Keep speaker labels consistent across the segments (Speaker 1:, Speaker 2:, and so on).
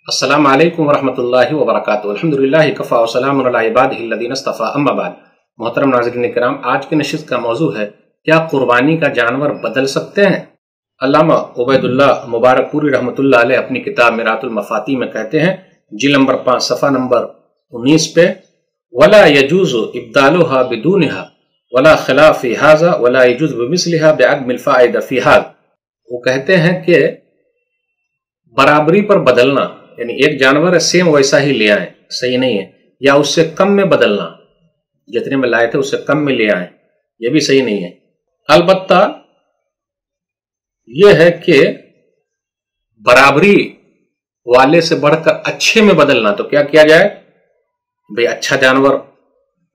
Speaker 1: अस्सलामु अलैकुम वरहमतुल्लाहि वबरकातुहू। अल्हम्दुलिल्लाहि कफ़ा व सलामुन अला इबादिहिल्लज़ीना इस्तफ़ा, अम्मा बाद। मोहतरम नाज़रीन किराम, आज की नशिस्त का मौजू है, क्या कुर्बानी का जानवर बदल सकते हैं? अल्लामा उबैदुल्लाह मुबारकपुरी रहमतुल्लाह अलैह अपनी किताब मिरातुल मफ़ाती में कहते हैं, जिल्द नंबर 5 सफ़ा नंबर 19 पे, वला यजूज़ु इब्दालुहा बिदूनिहा वला खिलाफ फी हाज़ा वला यजूज़ु बिमिस्लिहा बिअदमिल फ़ाइदा फी हाज़ा। वो कहते हैं कि बराबरी पर बदलना, यानी एक जानवर है सेम वैसा ही ले आए, सही नहीं है, या उससे कम में बदलना, जितने में लाए थे उससे कम में ले आए, ये भी सही नहीं है। अलबत्ता यह है कि बराबरी वाले से बढ़कर अच्छे में बदलना, तो क्या किया जाए भाई, अच्छा जानवर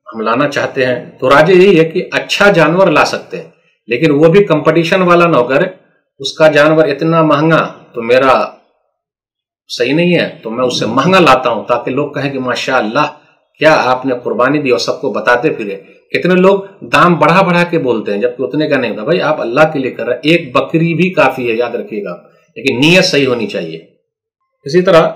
Speaker 1: हम लाना चाहते हैं तो राजे यही है कि अच्छा जानवर ला सकते हैं, लेकिन वो भी कंपटीशन वाला ना होकर उसका जानवर इतना महंगा तो मेरा सही नहीं है, तो मैं उससे महंगा लाता हूं ताकि लोग कहें कि माशाअल्लाह क्या आपने कुर्बानी दी, और सबको बताते फिरे। कितने लोग दाम बढ़ा बढ़ा के बोलते हैं जबकि उतने का नहीं होता। भाई आप अल्लाह के लिए कर रहे हैं, एक बकरी भी काफी है, याद रखिएगा, लेकिन नीयत सही होनी चाहिए। इसी तरह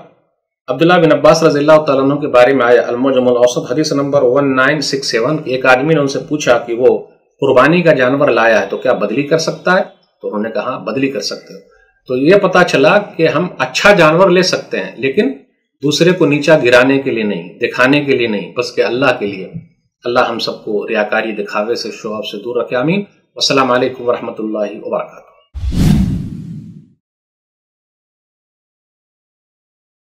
Speaker 1: अब्दुल्लाह बिन अब्बास रज़ियल्लाहु तआला अन्हु के बारे में आया अल-मुअजमुल औसत हदीस नंबर 1967, एक आदमी ने उनसे पूछा कि वो कुर्बानी का जानवर लाया है तो क्या बदली कर सकता है, तो उन्होंने कहा बदली कर सकते हो। तो ये पता चला कि हम अच्छा जानवर ले सकते हैं, लेकिन दूसरे को नीचा गिराने के लिए नहीं, दिखाने के लिए नहीं, बस के अल्लाह के लिए। अल्लाह हम सबको रियाकारी दिखावे से, शो ऑफ से दूर रखे। आमीन। अस्सलामु अलैकुम वरहमतुल्लाहि वबरकातुहू।